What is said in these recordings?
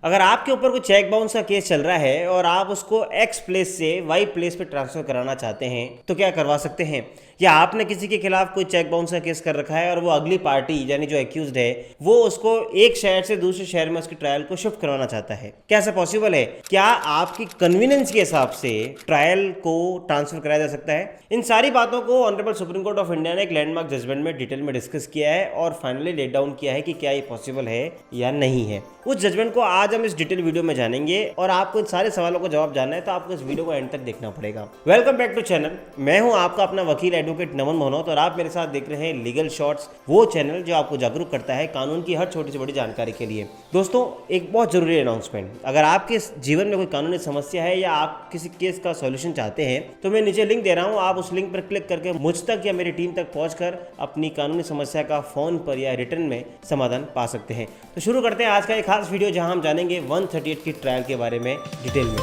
अगर आपके ऊपर कोई चेक बाउंस का केस चल रहा है और आप उसको एक्स प्लेस से वाई प्लेस पे ट्रांसफर कराना चाहते हैं तो क्या करवा सकते हैं। या आपने किसी के खिलाफ कोई चेक बाउंस का केस कर रखा है और वो अगली पार्टी यानी जो एक्यूज्ड है वो उसको एक शहर से दूसरे शहर में उसकी ट्रायल को शिफ्ट करवाना चाहता है, क्या ऐसा पॉसिबल है? क्या आपकी कन्वीनियंस के हिसाब से ट्रायल को ट्रांसफर कराया जा सकता है? इन सारी बातों को honourable supreme court of India ने एक लैंडमार्क जजमेंट में डिटेल में डिस्कस किया है और फाइनली लेट डाउन किया है कि क्या ये पॉसिबल है या नहीं है। उस जजमेंट को आज हम इस डिटेल वीडियो में जानेंगे और आपको इन सारे सवालों को जवाब जानना है तो आपको इस वीडियो को एंड तक देखना पड़ेगा। वेलकम बैक टू चैनल, मैं हूं आपका अपना वकील एडवोकेट नमन मोहनोत और आप मेरे साथ देख रहे हैं लीगल शॉर्ट्स, वो चैनल जो आपको जागरूक करता है कानून की हर छोटी से बड़ी जानकारी के लिए। दोस्तों, एक बहुत जरूरी अनाउंसमेंट, अगर आपके जीवन में कोई कानूनी समस्या है या आप किसी केस का सॉल्यूशन चाहते हैं तो मैं नीचे लिंक दे रहा हूं, आप उस लिंक पर क्लिक करके मुझ तक या मेरी टीम तक पहुंचकर अपनी कानूनी समस्या का फोन पर या रिटर्न में समाधान पा सकते हैं। तो शुरू करते हैं आज का एक खास वीडियो जहां हम जानेंगे 138 की ट्रायल के बारे में डिटेल में।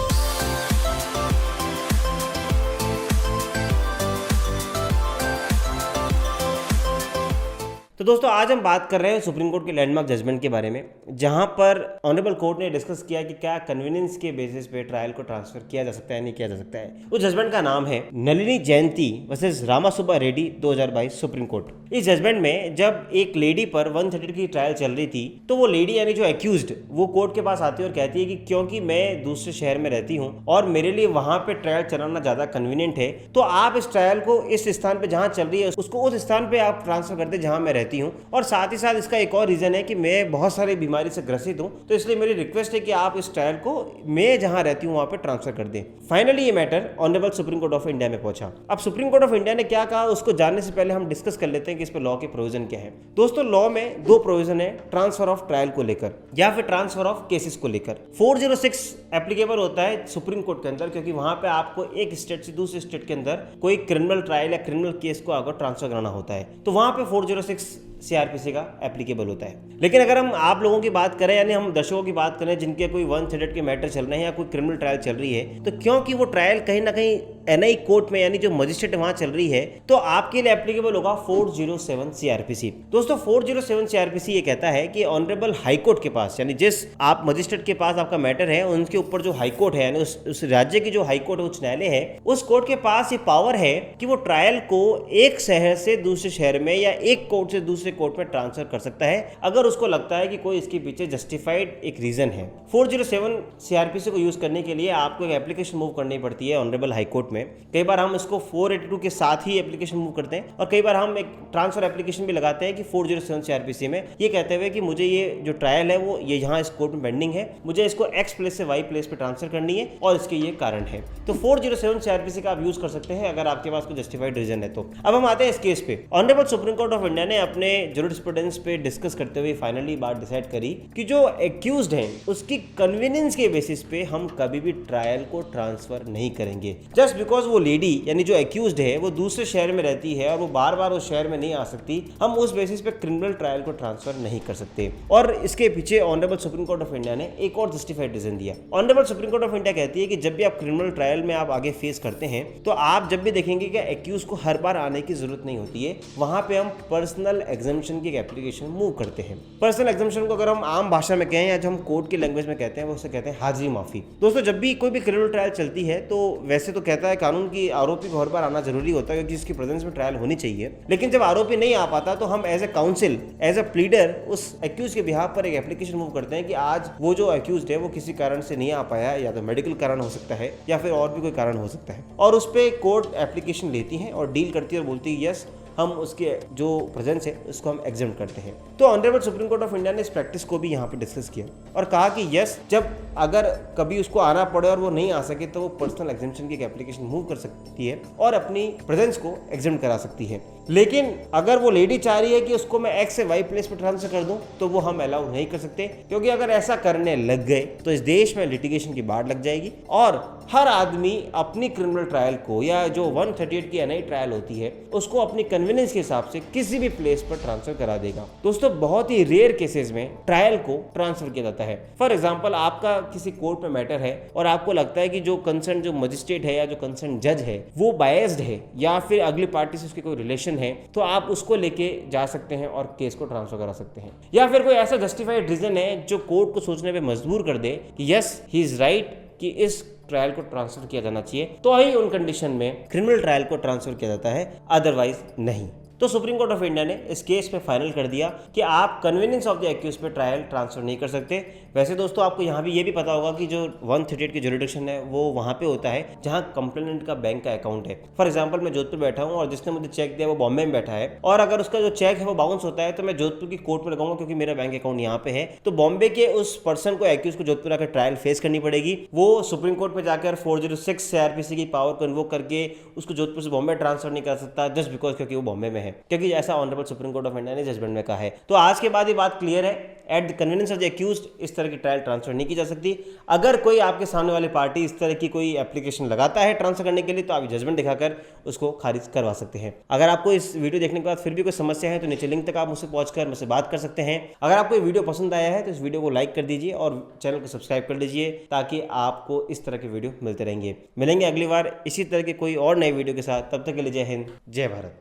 तो दोस्तों, आज हम बात कर रहे हैं सुप्रीम कोर्ट के लैंडमार्क जजमेंट के बारे में, जहां पर ऑनरेबल कोर्ट ने डिस्कस किया कि क्या कन्वीनियंस के बेसिस पे ट्रायल को ट्रांसफर किया जा सकता है, नहीं किया जा सकता है। उस जजमेंट का नाम है नलिनी जयंती वर्सेस रामासुब्बा रेड्डी 2022 सुप्रीम कोर्ट। इस जजमेंट में जब एक लेडी पर 138 की ट्रायल चल रही थी तो वो लेडी यानी जो एक्यूज्ड वो कोर्ट के पास आती है और कहती है कि क्योंकि मैं दूसरे शहर में रहती हूँ और मेरे लिए वहां पे ट्रायल चलाना ज्यादा कन्वीनियंट है, तो आप इस ट्रायल को इस स्थान पे जहां चल रही है उसको उस स्थान पे आप ट्रांसफर कर दे जहां मैं रहती हूँ। और साथ ही साथ इसका एक और रीजन है कि मैं बहुत सारी बीमारी से ग्रसित हूं, तो इसलिए मेरी रिक्वेस्ट है कि आप इस ट्रायल को मैं जहां रहती हूं वहां पे ट्रांसफर कर दें। फाइनली ये matter honourable supreme court of India में पहुंचा। अब सुप्रीम कोर्ट ऑफ इंडिया ने क्या कहा उसको जानने से पहले हम डिस्कस कर लेते हैं कि इस पर लॉ के प्रोविजन क्या है। दोस्तों, लॉ में दो प्रोविजन है ट्रांसफर ऑफ ट्रायल को लेकर या फिर ट्रांसफर ऑफ केसेस को लेकर। 406 एप्लीकेबल होता है सुप्रीम कोर्ट के अंदर, क्योंकि वहां पे आपको एक स्टेट से दूसरे स्टेट के अंदर कोई क्रिमिनल ट्रायल या क्रिमिनल केस को अगर ट्रांसफर कराना होता है तो वहां पे 406 सीआरपीसी का एप्लीकेबल होता है। लेकिन अगर हम आप लोगों की बात करें यानी हम दर्शकों की बात करें जिनके कोई 138 के मैटर चल रहे हैं या कोई क्रिमिनल ट्रायल चल रही है, तो क्योंकि वो ट्रायल कहीं ना कहीं एनआई कोर्ट में यानी जो मजिस्ट्रेट वहां चल रही है तो आपके लिए एप्लीकेबल होगा 407 सीआरपीसी। दोस्तों, 407 सीआरपीसी ये कहता है कि ऑनरेबल हाई कोर्ट के पास यानी जिस आप मजिस्ट्रेट के पास आपका मैटर है उनके ऊपर जो हाई कोर्ट है यानी उस राज्य की जो हाई कोर्ट उच्च न्यायालय है उस कोर्ट के पास ये पावर है कि वो ट्रायल को एक शहर से दूसरे शहर में या एक कोर्ट से दूसरे कोर्ट में ट्रांसफर कर सकता है अगर उसको लगता है कि कोई इसके पीछे जस्टिफाइड एक रीजन है। 407 सीआरपीसी को यूज करने के लिए आपको एक एप्लीकेशन मूव करनी पड़ती है ऑनरेबल हाई कोर्ट में। कई बार हम इसको 482 के साथ ही एप्लीकेशन मूव करते हैं और कई बार हम एक ट्रांसफर एप्लीकेशन भी लगाते हैं कि 407 सीआरपीसी में ये कहते हुए कि मुझे ये जो ट्रायल है वो ये यहाँ इस कोर्ट में पेंडिंग है, मुझे इसको एक्स प्लेस से वाई प्लेस पे ट्रांसफर करनी है और इसके ये कारण है। तो 407 सीआरपीसी का आप यूज कर सकते हैं अगर आपके पास कोई जस्टिफाइड रीजन है तो। अब हम आते हैं इस केस पे। Honourable supreme court of India ने अपने जूरिस्प्रूडेंस पे डिस्कस करते हुए फाइनली बात डिसाइड करी कि जो एक्यूज्ड है उसकी कन्वीनियंस के बेसिस पे हम कभी भी ट्रायल को ट्रांसफर नहीं करेंगे। जस्ट बिकॉज वो लेडी यानी जो एक्यूज्ड है वो दूसरे शहर में रहती है और वो बार बार उस शहर में नहीं आ सकती, हम उस बेसिस पे क्रिमिनल ट्रायल को ट्रांसफर नहीं कर सकते। और इसके पीछे honourable supreme court of India ने एक और जस्टिफाइड रीजन दिया। Honourable supreme court of India कहती है कि जब भी आप क्रिमिनल ट्रायल में आप आगे फेस करते हैं तो आप जब भी देखेंगे कि एक्यूज को हर बार आने की जरूरत नहीं होती है, वहां पे हम पर्सनल एग्जम्पशन की एप्लीकेशन मूव करते हैं। पर्सनल एग्जम्पशन को अगर हम आम भाषा में कहें या जो हम कोर्ट की लैंग्वेज में कहते हैं वो उसे कहते हैं हाजिरी माफी। दोस्तों, जब भी कोई भी क्रिमिनल ट्रायल चलती है तो वैसे तो कहता है कानून की आरोपी को हर बार आना जरूरी होता है क्योंकि इसकी प्रेजेंस में ट्रायल होनी चाहिए, लेकिन जब आरोपी नहीं आ पाता तो हम as a council as a pleader उस एक्यूज के बिहाफ पर एक एप्लीकेशन मूव करते हैं कि आज वो जो एक्यूज है वो किसी कारण से नहीं आ पाया, या तो मेडिकल कारण हो सकता है या फिर और भी कोई कारण हो सकता है, और उस पर कोर्ट एप्लीकेशन लेती है और डील करती है और बोलती है यस हम उसके जो प्रेजेंस है उसको हम एग्जेम्प्ट करते हैं। तो honourable supreme court of India ने इस प्रैक्टिस को भी यहाँ पे डिस्कस किया और कहा कि यस, जब अगर कभी उसको आना पड़े और वो नहीं आ सके तो वो पर्सनल एग्जेम्पशन की एक एप्लीकेशन मूव कर सकती है और अपनी प्रेजेंस को एग्जेम्प्ट करा सकती है। लेकिन अगर वो लेडी चाह रही है कि उसको मैं एक्स से वाई प्लेस पर ट्रांसफर कर दूं तो वो हम अलाउ नहीं कर सकते, क्योंकि अगर ऐसा करने लग गए तो इस देश में लिटिगेशन की बाढ़ लग जाएगी और हर आदमी अपनी क्रिमिनल ट्रायल को या जो 138 की एनआई ट्रायल होती है उसको अपनी कन्वीनियंस के हिसाब से किसी भी प्लेस पर ट्रांसफर करा देगा। दोस्तों, बहुत ही रेयर केसेस में ट्रायल को ट्रांसफर किया जाता है। फॉर एग्जांपल, आपका किसी कोर्ट में मैटर है और आपको लगता है कि जो कंसर्न जो मजिस्ट्रेट है या जो कंसर्न जज है वो बायस्ड है या फिर अगली पार्टी से उसके कोई रिलेशन कंडीशन है तो आप उसको लेके जा सकते हैं और केस को ट्रांसफर करा सकते हैं। या फिर कोई ऐसा जस्टिफाइड रीजन है जो कोर्ट को सोचने पे मजबूर कर दे कि यस ही इज राइट कि इस ट्रायल को ट्रांसफर किया जाना चाहिए, तो ही उन कंडीशन में क्रिमिनल ट्रायल को ट्रांसफर किया जाता है, अदरवाइज नहीं। तो सुप्रीम कोर्ट ऑफ इंडिया ने इस केस में फाइनल कर दिया कि आप कन्वीनियंस ऑफ द एक्यूज पे ट्रायल ट्रांसफर नहीं कर सकते। वैसे दोस्तों आपको यहाँ भी ये भी पता होगा कि जो 138 की जुरिडिक्शन है वो वहाँ पे होता है जहाँ कंप्लेनेंट का बैंक का अकाउंट है। फॉर एग्जांपल मैं जोधपुर बैठा हूँ और जिसने मुझे चेक दिया वो बॉम्बे में बैठा है, और अगर उसका जो चेक है वो बाउंस होता है तो मैं जोधपुर की कोर्ट में लगाऊंगा क्योंकि मेरा बैंक अकाउंट यहाँ पे है। तो बॉम्बे के उस पर्सन को एक्यूज को जोधपुर आकर ट्रायल फेस करनी पड़ेगी। वो सुप्रीम कोर्ट में जाकर 406 CRPC की पावर को इन्वोक करके उसको जोधपुर से बॉम्बे ट्रांसफर नहीं कर सकता जस्ट बिकॉज क्योंकि वो बॉम्बे में है, क्योंकि ऐसा honourable supreme court of India ने जजमेंट में कहा है। तो आज के बाद ये बात क्लियर है, at the convenience of the accused इस तरह की ट्रायल ट्रांसफर नहीं की जा सकती। अगर कोई आपके सामने वाली पार्टी इस तरह की कोई एप्लीकेशन लगाता है ट्रांसफर करने के लिए तो आप जजमेंट दिखाकर उसको खारिज करवा सकते हैं। अगर आपको इस वीडियो देखने के बाद फिर भी कोई समस्या है तो नीचे लिंक तक आप मुझसे पहुंचकर मुझसे बात कर सकते हैं। अगर आपको ये वीडियो पसंद आया है तो इस वीडियो को लाइक कर दीजिए और चैनल को सब्सक्राइब कर लीजिए ताकि आपको इस तरह के वीडियो मिलते रहेंगे। मिलेंगे अगली बार इसी तरह के कोई और नए वीडियो के साथ, तब तक के लिए जय हिंद, जय भारत।